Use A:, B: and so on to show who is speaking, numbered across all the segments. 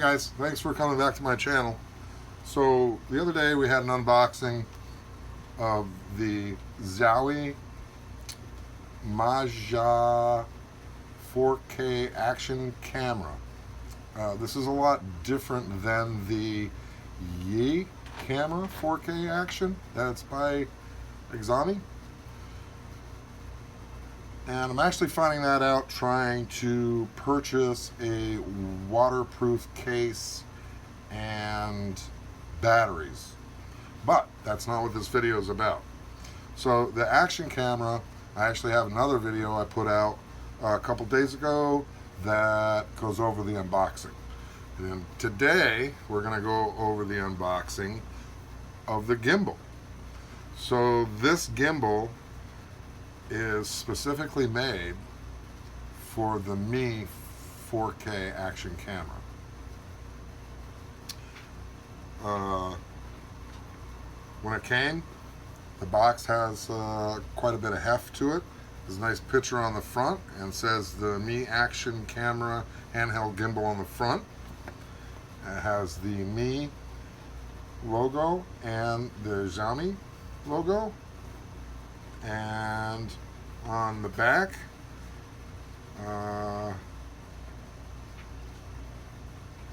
A: guys, thanks for coming back to my channel. So the other day we had an unboxing of the Xiaomi Mi 4K action camera. This is a lot different than the Yi camera 4K action that's by Xiaomi. And I'm actually finding that out trying to purchase a waterproof case and batteries. But that's not what this video is about. So the action camera, I actually have another video I put out a couple days ago that goes over the unboxing. And today we're going to go over the unboxing of the gimbal. So this gimbal is specifically made for the Mi 4K action camera. When it came, the box has quite a bit of heft to it. There's a nice picture on the front and says the Mi action camera handheld gimbal on the front. It has the Mi logo and the Xiaomi logo. And on the back,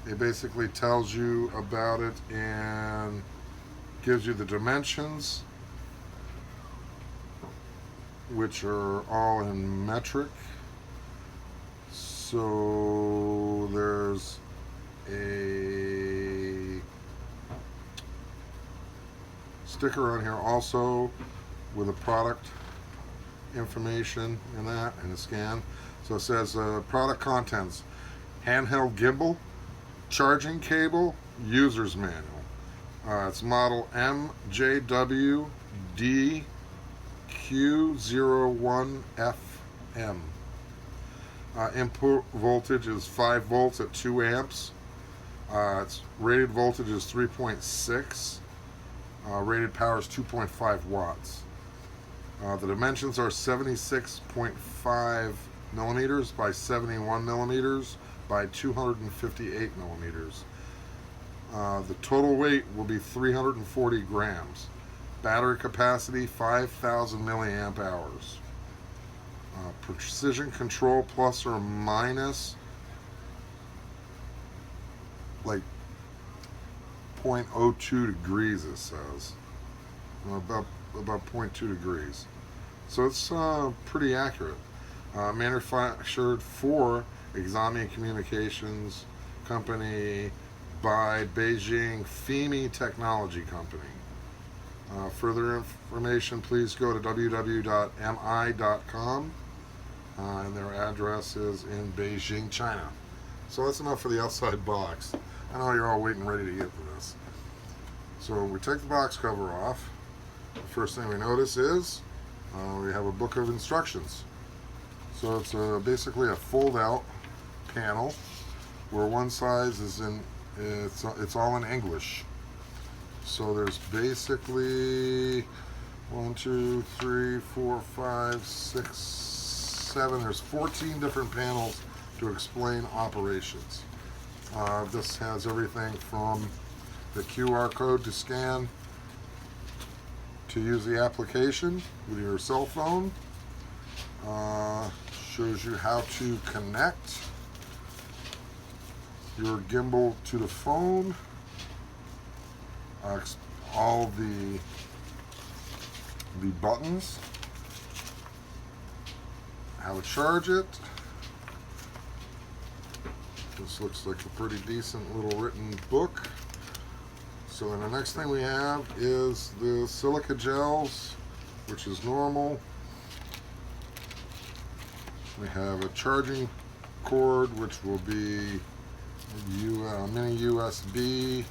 A: it basically tells you about it and gives you the dimensions, which are all in metric. So there's a sticker on here also with a product information in that and a scan. So it says product contents: handheld gimbal, charging cable, user's manual. It's model MJWDQ01FM. Input voltage is 5 volts at 2 amps. Its rated voltage is 3.6. Rated power is 2.5 watts. The dimensions are 76.5 millimeters by 71 millimeters by 258 millimeters. The total weight will be 340 grams. Battery capacity 5,000 milliamp hours. Precision control plus or minus like 0.02 degrees, it says. About 0.2 degrees. So it's pretty accurate. Manufactured for Xiaomi Communications Company by Beijing FIMI Technology Company. Further information, please go to www.mi.com, and their address is in Beijing, China. So that's enough for the outside box. I know you're all waiting ready to get to this. So we take the box cover off. The first thing we notice is we have a book of instructions. So it's basically a fold-out panel where one side is in, it's all in English. So there's basically 1, 2, 3, 4, 5, 6, 7. There's 14 different panels to explain operations. This has everything from the QR code to scan to use the application with your cell phone. Shows you how to connect your gimbal to the phone. All the buttons, how to charge it. This looks like a pretty decent little written book. So then the next thing we have is the silica gels, which is normal. We have a charging cord, which will be a mini USB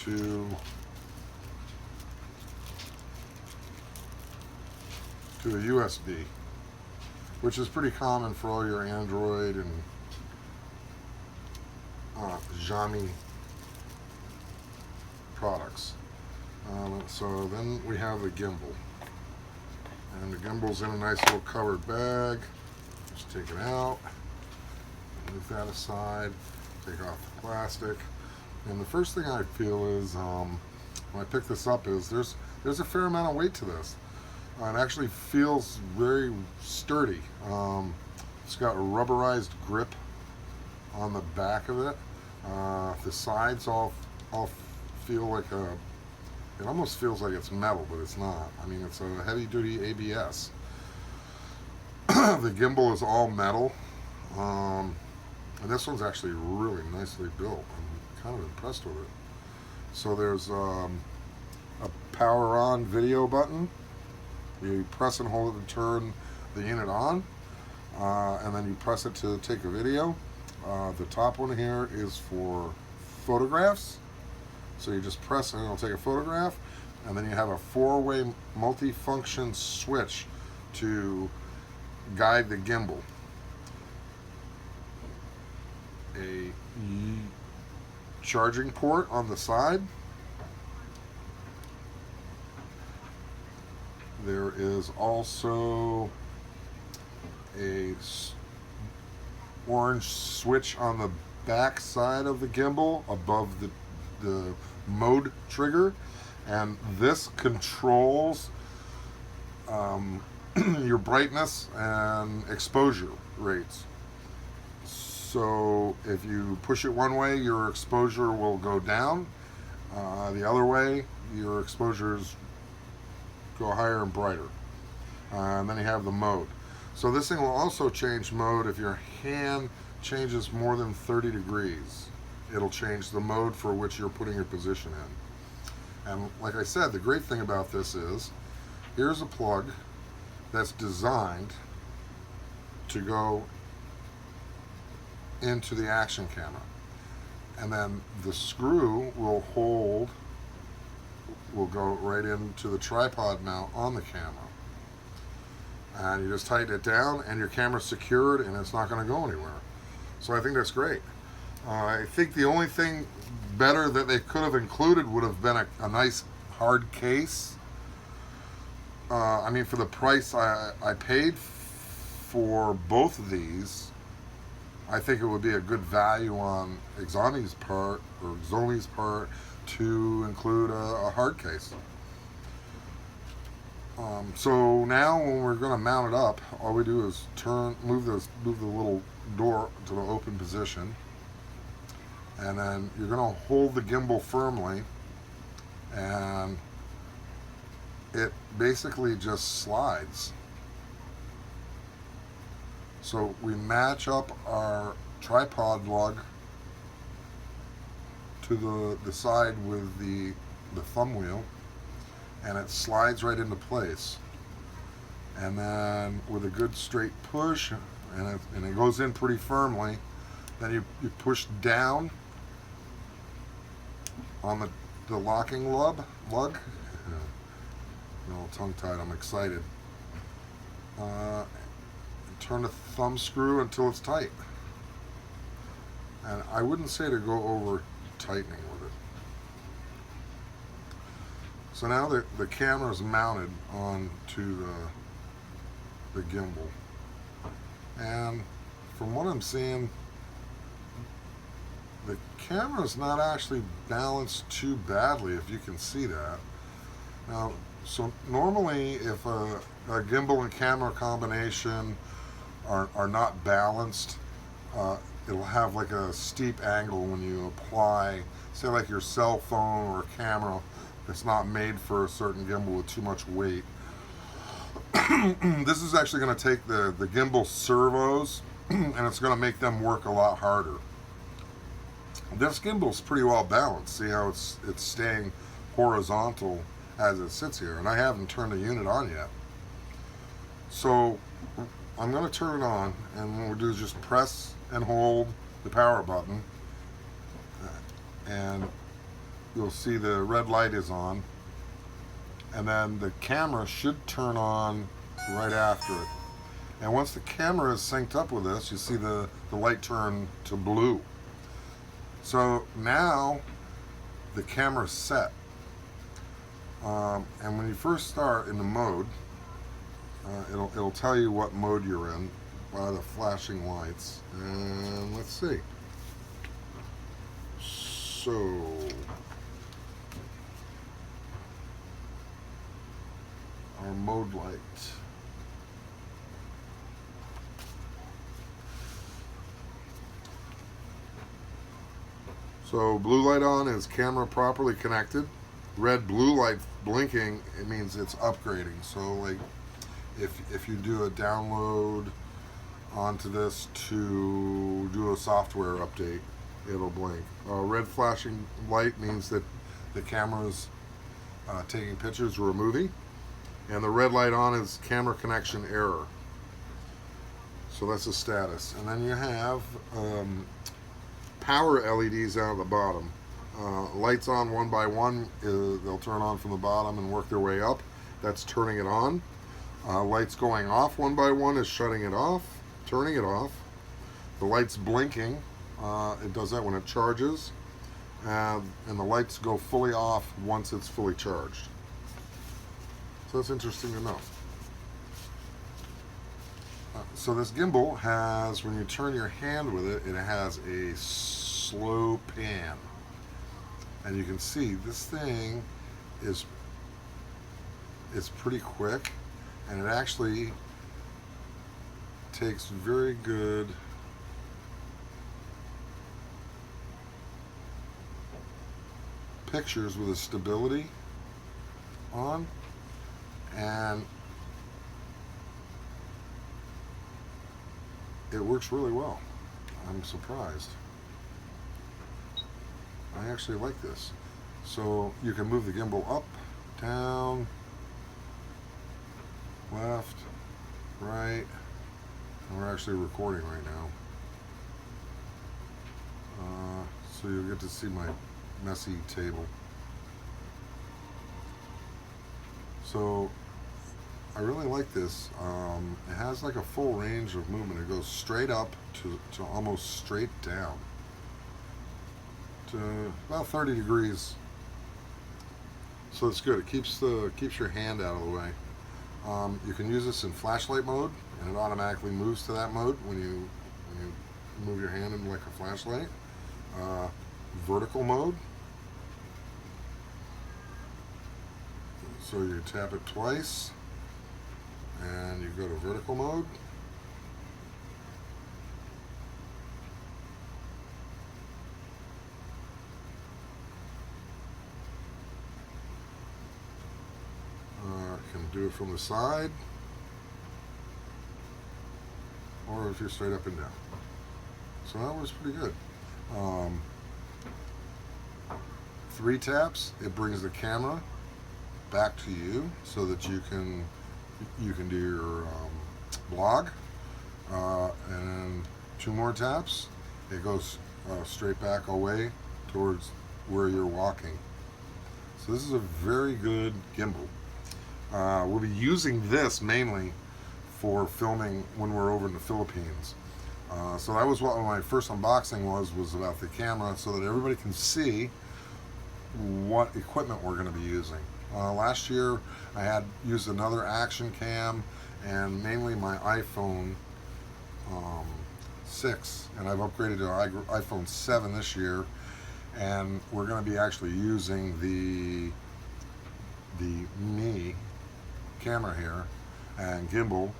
A: to a USB, which is pretty common for all your Android and Xiaomi products. So then we have the gimbal, and the gimbal's in a nice little covered bag. Just take it out, move that aside. Take off the plastic. And the first thing I feel is, when I pick this up, is there's a fair amount of weight to this. It actually feels very sturdy. It's got a rubberized grip on the back of it. The sides all feel like it almost feels like it's metal, but it's not. I mean, it's a heavy-duty ABS. The gimbal is all metal. And this one's actually really nicely built. I'm kind of impressed with it. So there's a power on video button. You press and hold it to turn the unit on, and then you press it to take a video. The top one here is for photographs. So you just press and it'll take a photograph, and then you have a 4-way multi-function switch to guide the gimbal. A charging port on the side. There is also a orange switch on the back side of the gimbal above the mode trigger, and this controls your brightness and exposure rates. So if you push it one way, your exposure will go down. The other way, your exposures go higher and brighter. And then you have the mode. So this thing will also change mode if your hand changes more than 30 degrees. It'll change the mode for which you're putting your position in. And like I said, the great thing about this is, here's a plug that's designed to go into the action camera. And then the screw will go right into the tripod mount on the camera. And you just tighten it down and your camera's secured and it's not going to go anywhere. So I think that's great. I think the only thing better that they could have included would have been a nice hard case. I mean, for the price I paid for both of these, I think it would be a good value on Xiaomi's part to include a hard case. So now when we're going to mount it up, all we do is move the little door to the open position, and then you're going to hold the gimbal firmly, and it basically just slides. So we match up our tripod lug to the side with the thumb wheel, and it slides right into place. And then with a good straight push, and it goes in pretty firmly, then you push down on the locking lug. I'm all tongue-tied, I'm excited. Turn the thumb screw until it's tight. And I wouldn't say to go over tightening with it. So now the camera is mounted onto the gimbal. And from what I'm seeing, the camera's not actually balanced too badly, if you can see that. Now, so normally if a gimbal and camera combination are not balanced, it'll have like a steep angle when you apply, say like your cell phone or camera that's not made for a certain gimbal with too much weight. This is actually going to take the gimbal servos and it's going to make them work a lot harder. This gimbal's pretty well balanced. See how it's staying horizontal as it sits here, and I haven't turned the unit on yet. So I'm going to turn it on, and what we'll do is just press and hold the power button, and you'll see the red light is on, and then the camera should turn on right after it. And once the camera is synced up with this, you see the light turn to blue. So now the camera's set. And when you first start in the mode, it'll tell you what mode you're in by the flashing lights. And let's see. So our mode light. So blue light on is camera properly connected. Red blue light blinking, it means it's upgrading. So like if you do a download onto this to do a software update, it'll blink. Red flashing light means that the camera's taking pictures or a movie. And the red light on is camera connection error. So that's the status. And then you have power LEDs down at the bottom. Lights on one by one, they'll turn on from the bottom and work their way up. That's turning it on. Lights going off one by one is shutting it off, turning it off. The lights blinking, it does that when it charges. And the lights go fully off once it's fully charged. So that's interesting to know. So this gimbal has, when you turn your hand with it, it has a slow pan. And you can see this thing is pretty quick, and it actually takes very good pictures with a stability on, and it works really well. I'm surprised. I actually like this. So you can move the gimbal up, down, left, right, and we're actually recording right now. So you'll get to see my messy table. So I really like this. It has like a full range of movement. It goes straight up to almost straight down to about 30 degrees. So it's good. It keeps your hand out of the way. You can use this in flashlight mode, and it automatically moves to that mode when you move your hand in like a flashlight. Vertical mode. So you tap it twice, and you go to vertical mode. Can do it from the side, or if you're straight up and down. So that was pretty good. 3 taps, it brings the camera back to you so that you can do your vlog, and 2 more taps, it goes straight back away towards where you're walking. So this is a very good gimbal. We'll be using this mainly for filming when we're over in the Philippines. So that was what my first unboxing was about the camera, so that everybody can see what equipment we're going to be using. Last year I had used another action cam and mainly my iPhone 6, and I've upgraded to iPhone 7 this year, and we're going to be actually using the Mi camera here and gimbal